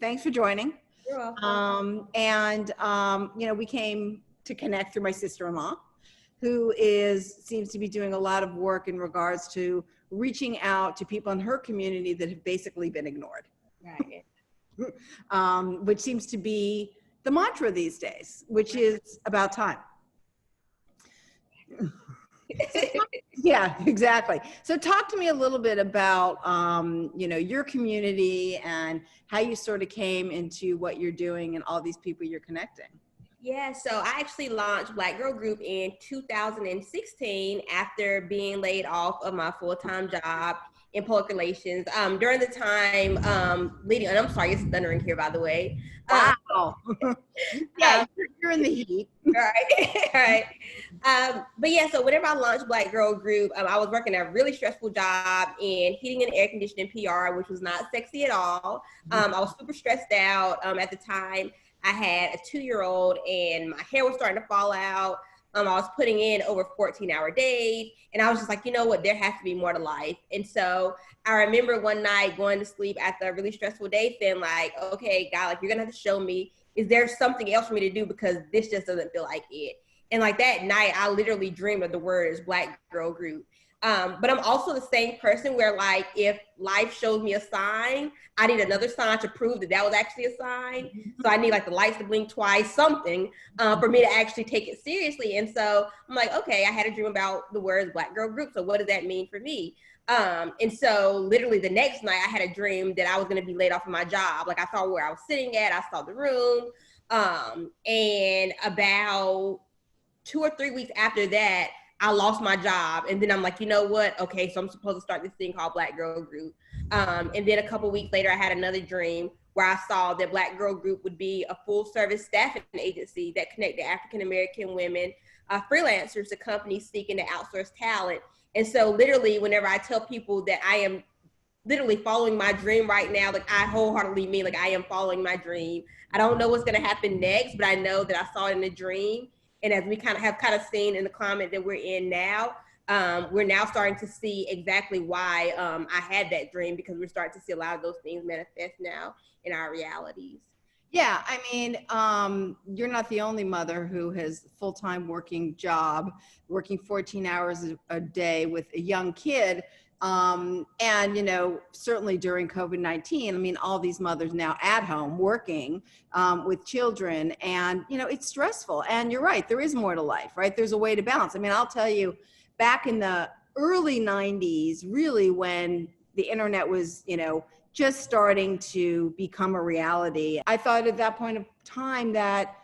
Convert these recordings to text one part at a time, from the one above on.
Thanks for joining. You're welcome. We came to connect through my sister-in-law, who seems to be doing a lot of work in regards to reaching out to people in her community that have basically been ignored, Right. which seems to be the mantra these days, which is about time. Yeah, exactly. So talk to me a little bit about, your community and how you sort of came into what you're doing and all these people you're connecting. Yeah, so I actually launched Black Girl Group in 2016 after being laid off of my full-time job in public relations. During the time leading, and I'm sorry, it's thundering here, by the way. Wow. Yeah, you're in the heat. Right, right. But yeah, so whenever I launched Black Girl Group, I was working a really stressful job in heating and air conditioning PR, which was not sexy at all. I was super stressed out at the time. I had a 2-year-old and my hair was starting to fall out. I was putting in over 14-hour days. And I was just like, you know what, there has to be more to life. And so I remember one night going to sleep after a really stressful day, saying like, okay, God, like you're gonna have to show me, is there something else for me to do? Because this just doesn't feel like it. And like that night, I literally dreamed of the words Black Girl Group. But I'm also the same person where like, if life shows me a sign, I need another sign to prove that that was actually a sign. So I need like the lights to blink twice, something for me to actually take it seriously. And so I'm like, okay, I had a dream about the words Black Girl Group. So what does that mean for me? And so literally the next night I had a dream that I was going to be laid off of my job. Like I saw where I was sitting at, I saw the room. And about 2 or 3 weeks after that, I lost my job. And then I'm like, you know what? Okay, so I'm supposed to start this thing called Black Girl Group. And then a couple weeks later, I had another dream where I saw that Black Girl Group would be a full service staffing agency that connected African-American women, freelancers to companies seeking to outsource talent. And so literally, whenever I tell people that I am literally following my dream right now, like I wholeheartedly mean like I am following my dream. I don't know what's going to happen next, but I know that I saw it in a dream. And as we have seen in the climate that we're in now, we're now starting to see exactly why I had that dream, because we're starting to see a lot of those things manifest now in our realities. Yeah, I mean, you're not the only mother who has full-time working job, working 14 hours a day with a young kid. Certainly during COVID-19, I mean, all these mothers now at home working with children, and, it's stressful. And you're right, there is more to life, right? There's a way to balance. I mean, I'll tell you, back in the early 90s, really when the internet was, just starting to become a reality, I thought at that point of time that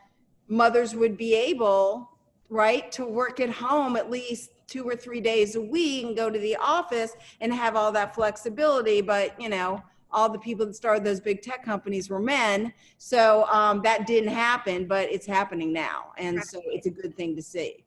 mothers would be able, right, to work at home at least 2 or 3 days a week and go to the office and have all that flexibility. But, all the people that started those big tech companies were men. So that didn't happen, but it's happening now. And so it's a good thing to see.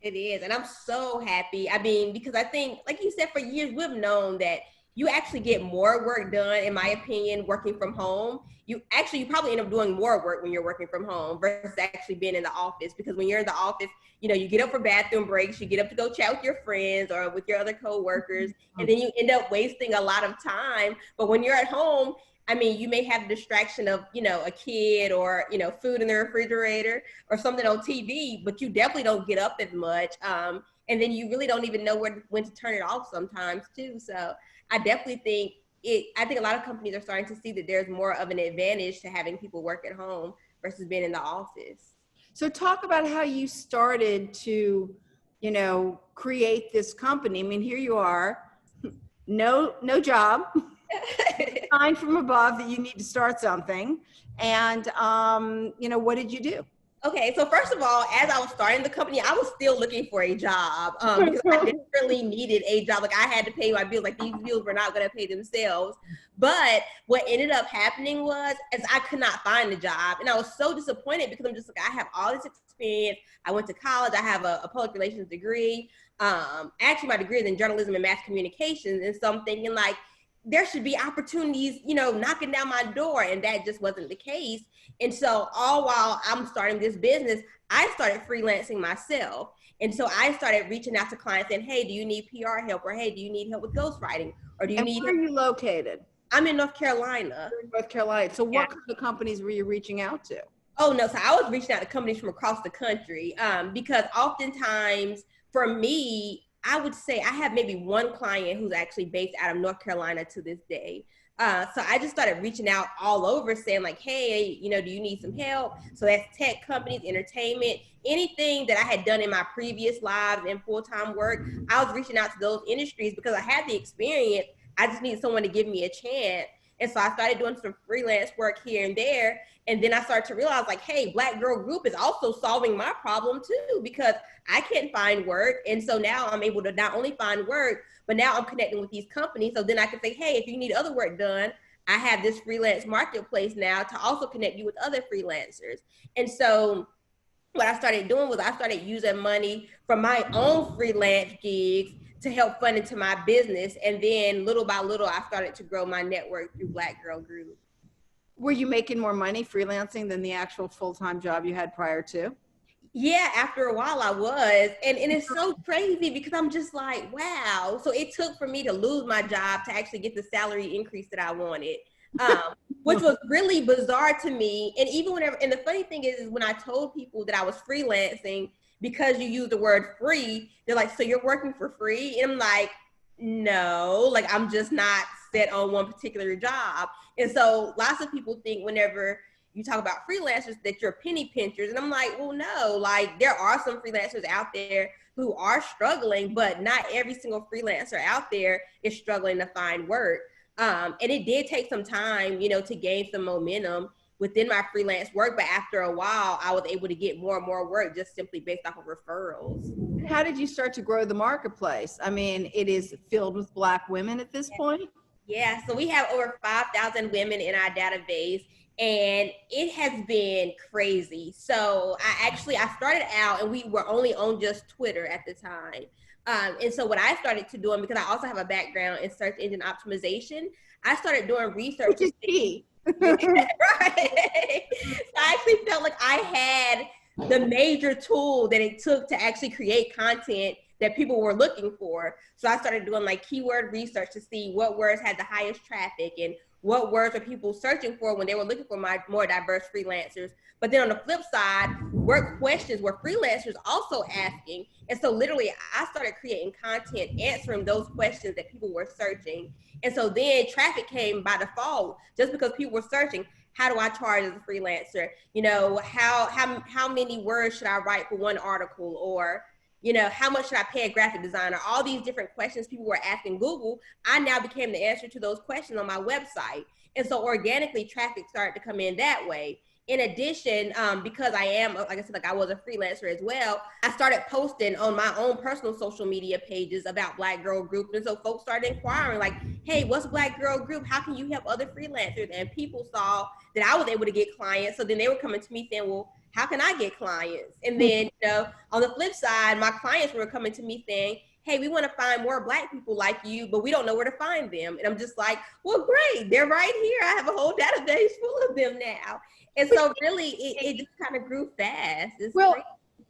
It is. And I'm so happy. I mean, because I think, like you said, for years, we've known that you actually get more work done, in my opinion, working from home. You probably end up doing more work when you're working from home versus actually being in the office. Because when you're in the office, you get up for bathroom breaks, you get up to go chat with your friends or with your other coworkers, and then you end up wasting a lot of time. But when you're at home, I mean, you may have the distraction of, a kid or, food in the refrigerator or something on TV, but you definitely don't get up as much. And then you really don't even know when to turn it off sometimes too. So I definitely think I think a lot of companies are starting to see that there's more of an advantage to having people work at home versus being in the office. So talk about how you started to, create this company. I mean, here you are, no job, sign from above that you need to start something. And, what did you do? Okay, so first of all, as I was starting the company, I was still looking for a job because I desperately needed a job. Like I had to pay my bills. Like these bills were not going to pay themselves. But what ended up happening was, is I could not find a job, and I was so disappointed because I'm just like, I have all this experience. I went to college. I have a public relations degree. Actually, my degree is in journalism and mass communications, and so I'm thinking like, there should be opportunities, knocking down my door. And that just wasn't the case. And so all while I'm starting this business, I started freelancing myself. And so I started reaching out to clients saying, hey, do you need PR help? Or hey, do you need help with ghostwriting? Or do you need where are you located? I'm in North Carolina. You're in North Carolina. So Yeah. what kind of companies were you reaching out to? Oh no, so I was reaching out to companies from across the country because oftentimes for me, I would say I have maybe one client who's actually based out of North Carolina to this day. So I just started reaching out all over saying like, hey, you know, do you need some help? So that's tech companies, entertainment, anything that I had done in my previous lives and full-time work. I was reaching out to those industries because I had the experience. I just needed someone to give me a chance. And so I started doing some freelance work here and there. And then I started to realize like, hey, Black Girl Group is also solving my problem too, because I can't find work. And so now I'm able to not only find work, but now I'm connecting with these companies. So then I can say, hey, if you need other work done, I have this freelance marketplace now to also connect you with other freelancers. And so what I started doing was I started using money from my own freelance gigs to help fund into my business. And then little by little, I started to grow my network through Black Girl Group. Were you making more money freelancing than the actual full-time job you had prior to? Yeah, after a while I was. And it's so crazy because I'm just like, wow. So it took for me to lose my job to actually get the salary increase that I wanted. Which was really bizarre to me. And even whenever, and the funny thing is when I told people that I was freelancing, because you use the word free, they're like, so you're working for free? And I'm like, no, like I'm just not set on one particular job. And so lots of people think whenever you talk about freelancers that you're penny pinchers. And I'm like, well, no, like there are some freelancers out there who are struggling, but not every single freelancer out there is struggling to find work. And it did take some time, you know, to gain some momentum within my freelance work. But after a while, I was able to get more and more work just simply based off of referrals. How did you start to grow the marketplace? I mean, it is filled with Black women at this point. Yeah, so we have over 5,000 women in our database, and it has been crazy. So I started out, and we were only on just Twitter at the time. And so what I started to do, because I also have a background in search engine optimization, I started doing research. Which is key. Yeah, right. So I actually felt like I had the major tool that it took to actually create content that people were looking for. So I started doing like keyword research to see what words had the highest traffic and what words were people searching for when they were looking for my more diverse freelancers. But then on the flip side, what questions were freelancers also asking? And so literally I started creating content answering those questions that people were searching. And so then traffic came by default just because people were searching, how do I charge as a freelancer? You know, how many words should I write for one article? Or, you know, how much should I pay a graphic designer? All these different questions people were asking Google. I now became the answer to those questions on my website. And so organically traffic started to come in that way. In addition, because I am, like I said, like I was a freelancer as well, I started posting on my own personal social media pages about Black Girl Group. And so folks started inquiring like, hey, what's Black Girl Group? How can you help other freelancers? And people saw that I was able to get clients. So then they were coming to me saying, well, how can I get clients? And then, you know, on the flip side, my clients were coming to me saying, hey, we want to find more Black people like you, but we don't know where to find them. And I'm just like, well, great. They're right here. I have a whole database full of them now. And so really, it just kind of grew fast. Well,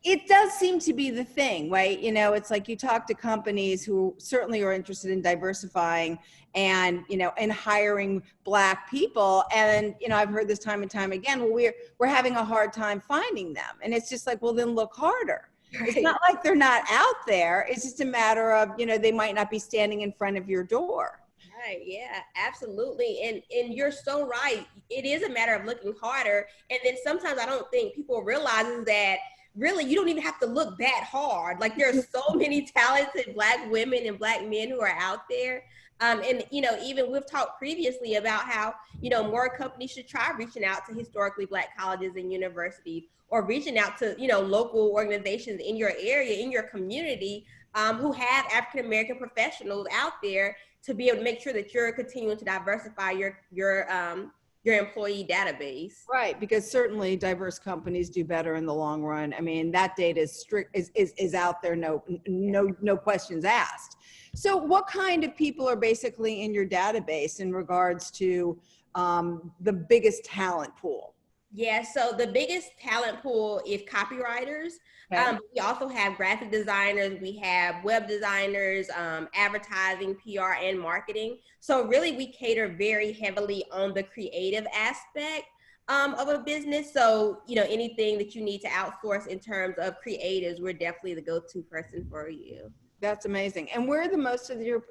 it does seem to be the thing, right? You know, it's like you talk to companies who certainly are interested in diversifying and, you know, and hiring Black people. And, you know, I've heard this time and time again, well, we're having a hard time finding them. And it's just like, well, then look harder. Right. It's not like they're not out there. It's just a matter of, you know, they might not be standing in front of your door. Right. Yeah, absolutely. And you're so right. It is a matter of looking harder. And then sometimes I don't think people realize that really you don't even have to look that hard. Like there's so many talented Black women and Black men who are out there. And, you know, even we've talked previously about how, you know, more companies should try reaching out to historically Black colleges and universities, or reaching out to, you know, local organizations in your area, in your community, who have African-American professionals out there to be able to make sure that you're continuing to diversify your employee database. Right, because certainly diverse companies do better in the long run. I mean, that data is out there, no questions asked. So what kind of people are basically in your database in regards to the biggest talent pool? Yeah, so the biggest talent pool is copywriters. Okay. We also have graphic designers, we have web designers, advertising, PR, and marketing. So really, we cater very heavily on the creative aspect of a business. So anything that you need to outsource in terms of creatives, we're definitely the go-to person for you. That's amazing. And where are the most of your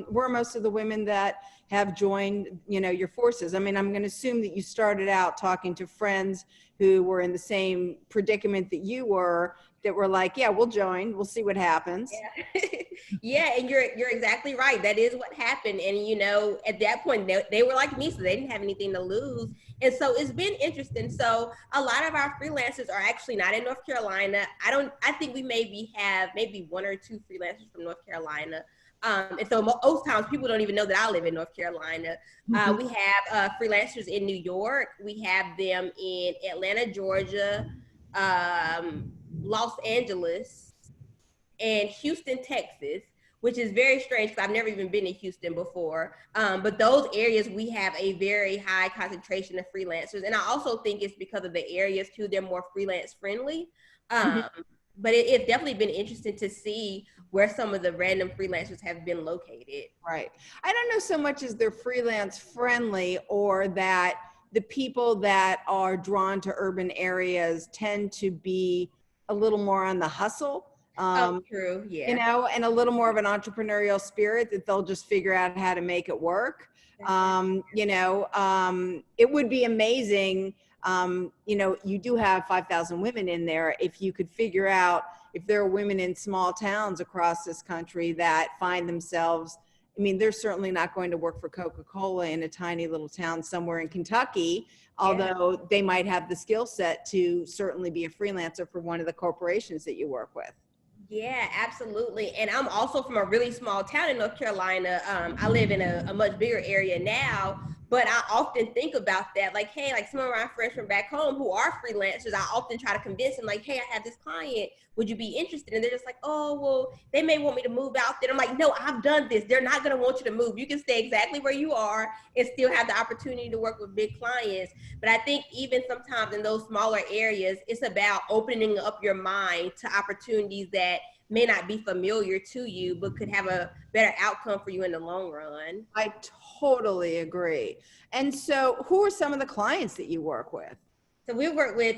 where are most of the women that have joined, your forces? I mean, I'm going to assume that you started out talking to friends who were in the same predicament that you were, that were like, yeah, we'll join. We'll see what happens. Yeah. Yeah, and you're exactly right. That is what happened. And at that point they were like me, so they didn't have anything to lose. And so it's been interesting. So a lot of our freelancers are actually not in North Carolina. I think we have maybe one or two freelancers from North Carolina. And so most times people don't even know that I live in North Carolina. We have freelancers in New York. We have them in Atlanta, Georgia, Los Angeles, and Houston, Texas, which is very strange because I've never even been to Houston before. But those areas, we have a very high concentration of freelancers. And I also think it's because of the areas too, they're more freelance friendly. But it's definitely been interesting to see where some of the random freelancers have been located. Right. I don't know so much as they're freelance friendly, or that the people that are drawn to urban areas tend to be a little more on the hustle. Oh, true. Yeah. And a little more of an entrepreneurial spirit, that they'll just figure out how to make it work. It would be amazing. You do have 5,000 women in there. If you could figure out if there are women in small towns across this country that find themselves, I mean, they're certainly not going to work for Coca-Cola in a tiny little town somewhere in Kentucky, although they might have the skill set to certainly be a freelancer for one of the corporations that you work with. Yeah, absolutely. And I'm also from a really small town in North Carolina. I live in a much bigger area now, but I often think about that. Like, hey, like some of my friends from back home who are freelancers, I often try to convince them, like, hey, I have this client. Would you be interested? And they're just like, oh, well, they may want me to move out there. I'm like, no, I've done this. They're not going to want you to move. You can stay exactly where you are and still have the opportunity to work with big clients. But I think even sometimes in those smaller areas, it's about opening up your mind to opportunities that may not be familiar to you, but could have a better outcome for you in the long run. I totally agree. And so who are some of the clients that you work with? So we work with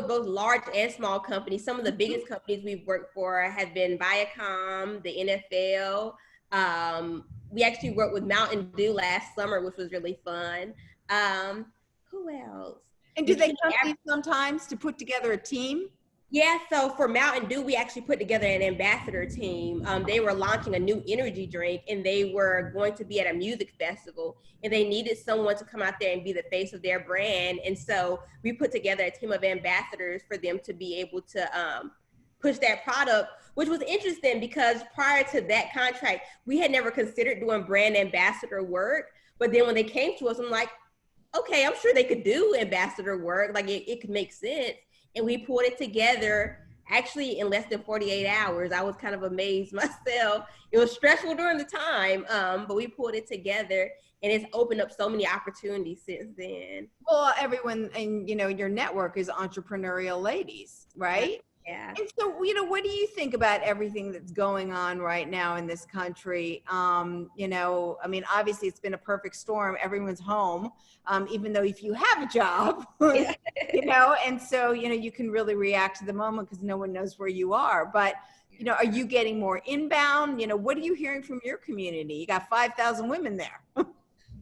both large and small companies. Some of the biggest companies we've worked for have been Viacom, the NFL. We actually worked with Mountain Dew last summer, which was really fun. Who else? And do they come to you sometimes to put together a team? Yeah, so for Mountain Dew, we actually put together an ambassador team. They were launching a new energy drink, and they were going to be at a music festival, and they needed someone to come out there and be the face of their brand. And so we put together a team of ambassadors for them to be able to push that product, which was interesting because prior to that contract, we had never considered doing brand ambassador work. But then when they came to us, I'm like, okay, I'm sure they could do ambassador work. Like it could make sense. And we pulled it together actually in less than 48 hours. I was kind of amazed myself. It was stressful during the time, but we pulled it together, and it's opened up so many opportunities since then. Well, everyone in, your network is entrepreneurial ladies, right? Yeah. And so, what do you think about everything that's going on right now in this country? I mean, obviously it's been a perfect storm. Everyone's home, even though if you have a job, and so, you can really react to the moment because no one knows where you are. But, are you getting more inbound? What are you hearing from your community? You got 5,000 women there.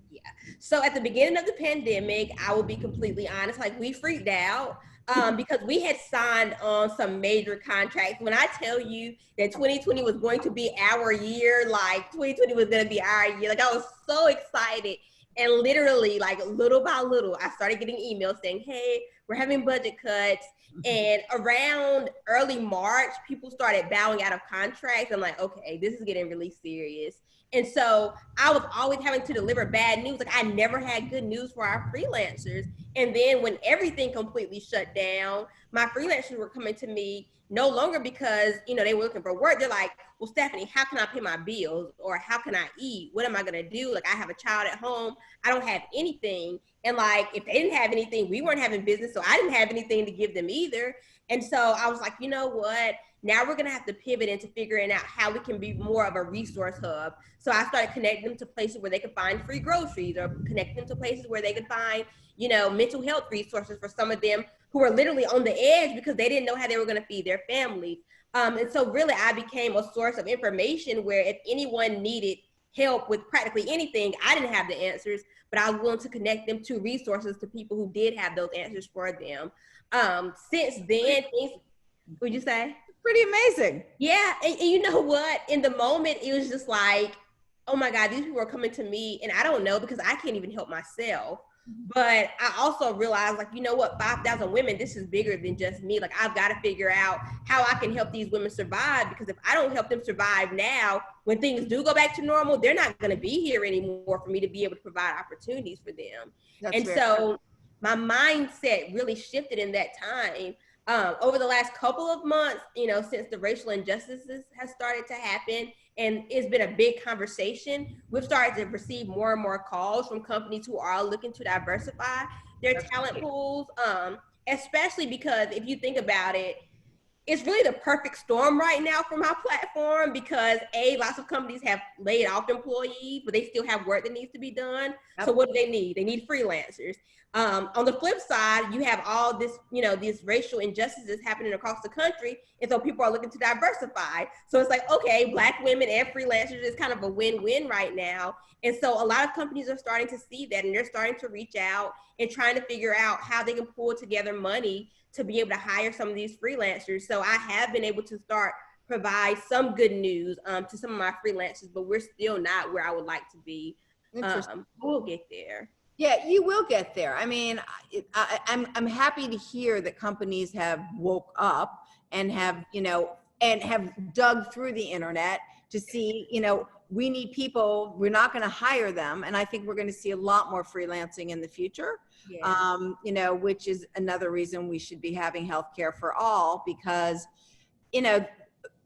Yeah. So at the beginning of the pandemic, I will be completely honest, like we freaked out. Because we had signed on some major contracts. When I tell you that 2020 was going to be our year, like 2020 was going to be our year, like I was so excited. And literally, like little by little, I started getting emails saying, hey, we're having budget cuts. And around early March, people started bowing out of contracts. I'm like, okay, this is getting really serious. And so I was always having to deliver bad news. Like I never had good news for our freelancers. And then when everything completely shut down, my freelancers were coming to me no longer because, you know, they were looking for work. They're like, well, Stephanie, how can I pay my bills? Or how can I eat? What am I going to do? Like I have a child at home. I don't have anything. And like, if they didn't have anything, we weren't having business. So I didn't have anything to give them either. And so I was like, you know what? Now we're going to have to pivot into figuring out how we can be more of a resource hub. So I started connecting them to places where they could find free groceries, or connecting them to places where they could find, you know, mental health resources for some of them who were literally on the edge because they didn't know how they were going to feed their families. And so really I became a source of information where if anyone needed help with practically anything, I didn't have the answers, but I was willing to connect them to resources, to people who did have those answers for them. Since then, things, would you say? Pretty amazing. Yeah, and you know what? In the moment, it was just like, oh my God, these people are coming to me, and I don't know because I can't even help myself. But I also realized, like, you know what, 5,000 women, this is bigger than just me. Like, I've got to figure out how I can help these women survive, because if I don't help them survive now, when things do go back to normal, they're not going to be here anymore for me to be able to provide opportunities for them. That's and so my mindset really shifted in that time. Over the last couple of months, you know, since the racial injustices has started to happen, and it's been a big conversation, we've started to receive more and more calls from companies who are looking to diversify their talent pools, especially because if you think about it, it's really the perfect storm right now for my platform because lots of companies have laid off employees, but they still have work that needs to be done. Yep. So what do they need? They need freelancers. On the flip side, you have all this, you know, these racial injustices happening across the country. And so people are looking to diversify. So it's like, okay, Black women and freelancers is kind of a win-win right now. And so a lot of companies are starting to see that, and they're starting to reach out and trying to figure out how they can pull together money to be able to hire some of these freelancers. So I have been able to start provide some good news to some of my freelancers, but we're still not where I would like to be. We'll get there. Yeah, you will get there. I mean, I'm happy to hear that companies have woke up and have, you know, and have dug through the internet to see, you know, we need people, we're not going to hire them. And I think we're going to see a lot more freelancing in the future, yeah. You know, which is another reason we should be having healthcare for all, because, you know,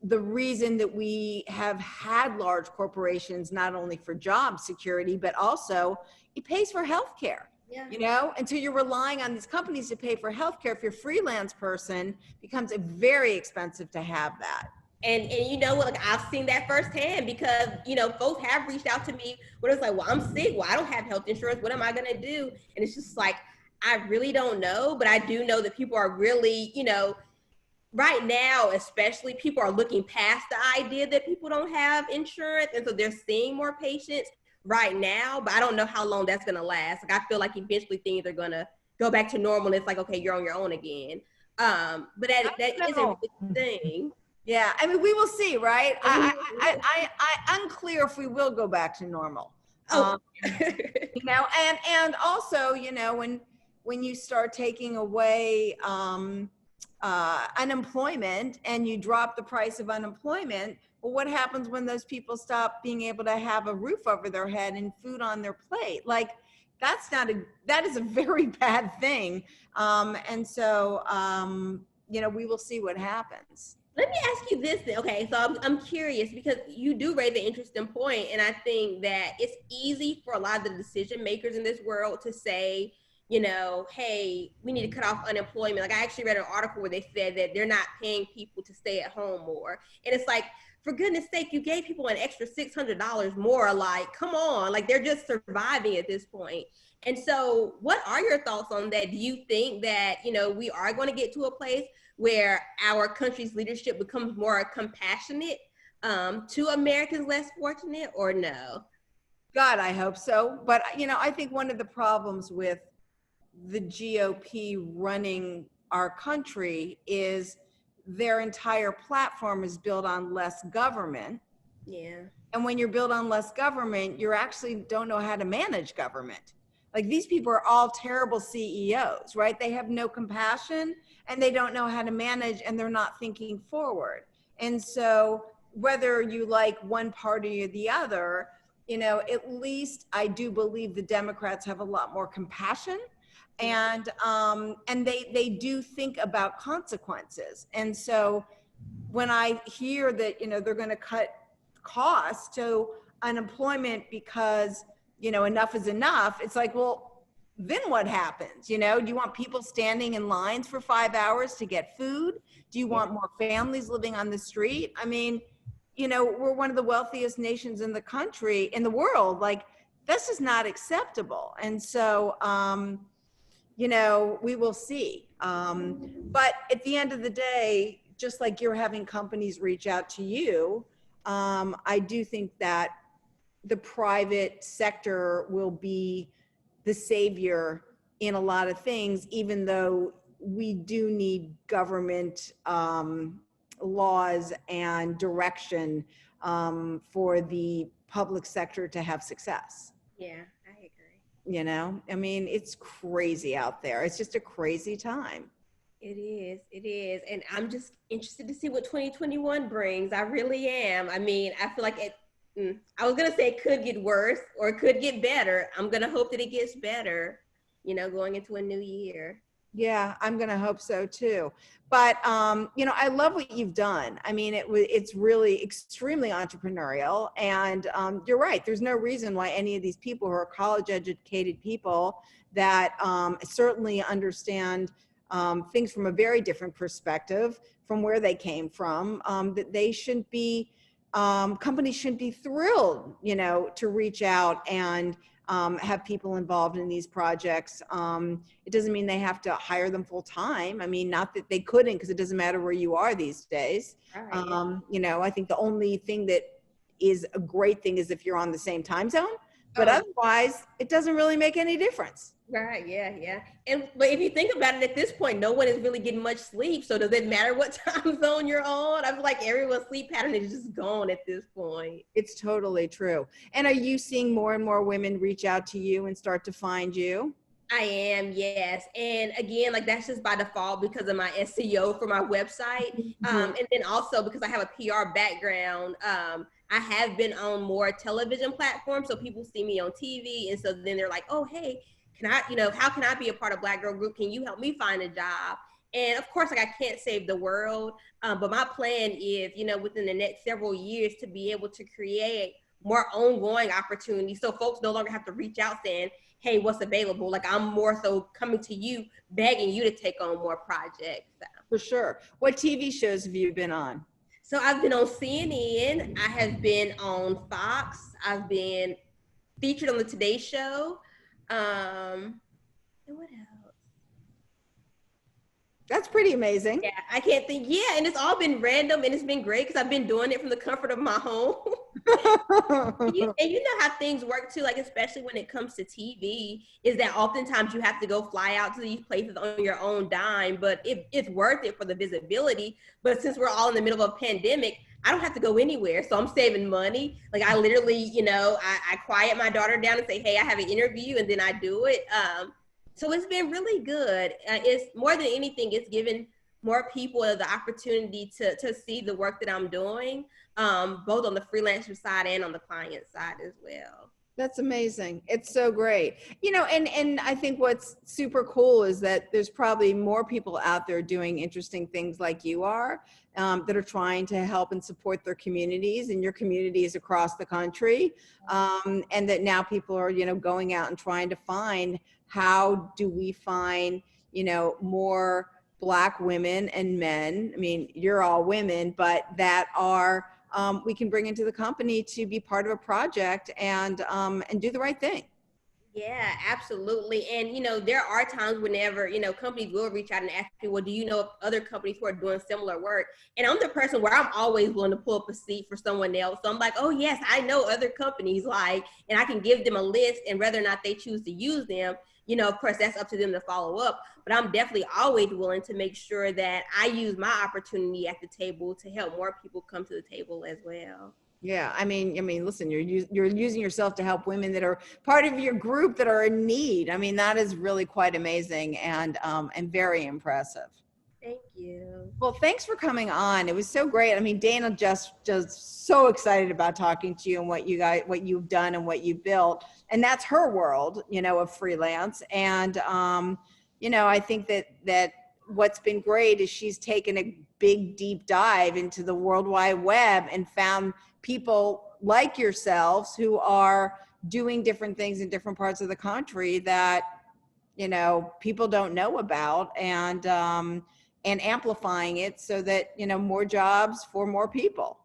the reason that we have had large corporations, not only for job security, but also it pays for healthcare. Yeah. You know, until you're relying on these companies to pay for healthcare, if you're a freelance person, it becomes very expensive to have that. And you know what, like I've seen that firsthand because, you know, folks have reached out to me where it's like, well, I'm sick. Well, I don't have health insurance. What am I going to do? And it's just like, I really don't know. But I do know that people are really, you know, right now, especially, people are looking past the idea that people don't have insurance. And so they're seeing more patients right now. But I don't know how long that's going to last. Like, I feel like eventually things are going to go back to normal. And it's like, okay, you're on your own again. But that is a really thing. Yeah, I mean, we will see, right? I unclear if we will go back to normal. You know, and also, you know, when you start taking away unemployment and you drop the price of unemployment, well, what happens when those people stop being able to have a roof over their head and food on their plate? Like, that is a very bad thing. And so, you know, we will see what happens. Let me ask you this then. Okay, so I'm curious because you do raise an interesting point, and I think that it's easy for a lot of the decision makers in this world to say, you know, hey, we need to cut off unemployment. Like I actually read an article where they said that they're not paying people to stay at home more. And it's like, for goodness sake, you gave people an extra $600 more. Like, come on, like they're just surviving at this point. And so what are your thoughts on that? Do you think that, you know, we are going to get to a place where our country's leadership becomes more compassionate to Americans less fortunate, or no? God, I hope so. But, you know, I think one of the problems with the GOP running our country is their entire platform is built on less government. Yeah. And when you're built on less government, you actually don't know how to manage government. Like, these people are all terrible CEOs, right? They have no compassion and they don't know how to manage, and they're not thinking forward. And so whether you like one party or the other, you know, at least I do believe the Democrats have a lot more compassion, and they do think about consequences. And so when I hear that, you know, they're going to cut costs to unemployment because, you know, enough is enough, it's like, well, then what happens? You know, do you want people standing in lines for 5 hours to get food? Do you want more families living on the street? I mean, you know, we're one of the wealthiest nations in the country, in the world. Like, this is not acceptable. And so, you know, we will see. But at the end of the day, just like you're having companies reach out to you, I do think that the private sector will be the savior in a lot of things, even though we do need government laws and direction for the public sector to have success. Yeah, I agree. You know, I mean, it's crazy out there. It's just a crazy time. It is. And I'm just interested to see what 2021 brings. I really am. I mean, I feel like I was going to say it could get worse or it could get better. I'm going to hope that it gets better, you know, going into a new year. Yeah, I'm going to hope so too. But, you know, I love what you've done. I mean, it's really extremely entrepreneurial. And you're right. There's no reason why any of these people who are college educated people that certainly understand things from a very different perspective from where they came from, that they shouldn't be, companies shouldn't be thrilled, you know, to reach out and have people involved in these projects. It doesn't mean they have to hire them full time. I mean, not that they couldn't, because it doesn't matter where you are these days. Right. You know, I think the only thing that is a great thing is if you're on the same time zone, but otherwise it doesn't really make any difference. Right. Yeah. But if you think about it, at this point, no one is really getting much sleep. So does it matter what time zone you're on? I feel like everyone's sleep pattern is just gone at this point. It's totally true. And are you seeing more and more women reach out to you and start to find you? I am, yes. And again, like that's just by default because of my SEO for my website. And then also because I have a PR background, I have been on more television platforms. So people see me on TV. And so then they're like, oh, hey, can I, you know, how can I be a part of Black Girl Group? Can you help me find a job? And of course, like I can't save the world, but my plan is, you know, within the next several years to be able to create more ongoing opportunities. So folks no longer have to reach out saying, hey, what's available? Like I'm more so coming to you, begging you to take on more projects. For sure. What TV shows have you been on? So I've been on CNN. I have been on Fox. I've been featured on the Today Show. And what else? That's pretty amazing. Yeah, I can't think. Yeah, and it's all been random and it's been great because I've been doing it from the comfort of my home. And you know how things work too, like especially when it comes to TV, is that oftentimes you have to go fly out to these places on your own dime, but it's worth it for the visibility. But since we're all in the middle of a pandemic, I don't have to go anywhere. So I'm saving money. Like I literally, you know, I quiet my daughter down and say, hey, I have an interview, and then I do it. So it's been really good. It's more than anything, it's given more people the opportunity to see the work that I'm doing, both on the freelancer side and on the client side as well. That's amazing. It's so great. You know, and I think what's super cool is that there's probably more people out there doing interesting things like you are, that are trying to help and support their communities and your communities across the country. And that now people are, you know, going out and trying to find, how do we find, you know, more Black women and men, I mean, you're all women, but that are, we can bring into the company to be part of a project and do the right thing. Yeah, absolutely. And, you know, there are times whenever, you know, companies will reach out and ask me, well, do you know of other companies who are doing similar work? And I'm the person where I'm always willing to pull up a seat for someone else. So I'm like, oh, yes, I know other companies, like, and I can give them a list, and whether or not they choose to use them, you know, of course, that's up to them to follow up. But I'm definitely always willing to make sure that I use my opportunity at the table to help more people come to the table as well. Yeah, I mean, listen, you're using yourself to help women that are part of your group that are in need. I mean, that is really quite amazing and very impressive. Thank you. Well, thanks for coming on. It was so great. I mean, Dana just so excited about talking to you and what you've done and what you built. And that's her world, of freelance. And, I think that what's been great is she's taken a big, deep dive into the World Wide Web and found people like yourselves who are doing different things in different parts of the country that, people don't know about, and amplifying it so that, more jobs for more people.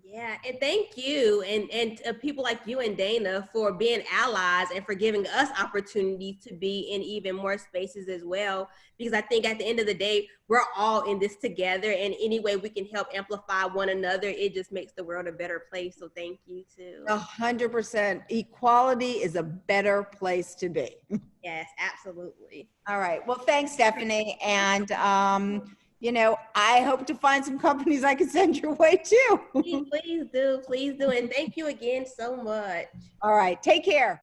Yeah, and thank you, and people like you and Dana for being allies and for giving us opportunities to be in even more spaces as well. Because I think at the end of the day, we're all in this together, and any way we can help amplify one another, it just makes the world a better place. So thank you too. 100%. Equality is a better place to be. Yes, absolutely. All right. Well, thanks, Stephanie. And, I hope to find some companies I can send your way too. Please do, and thank you again so much. All right. Take care.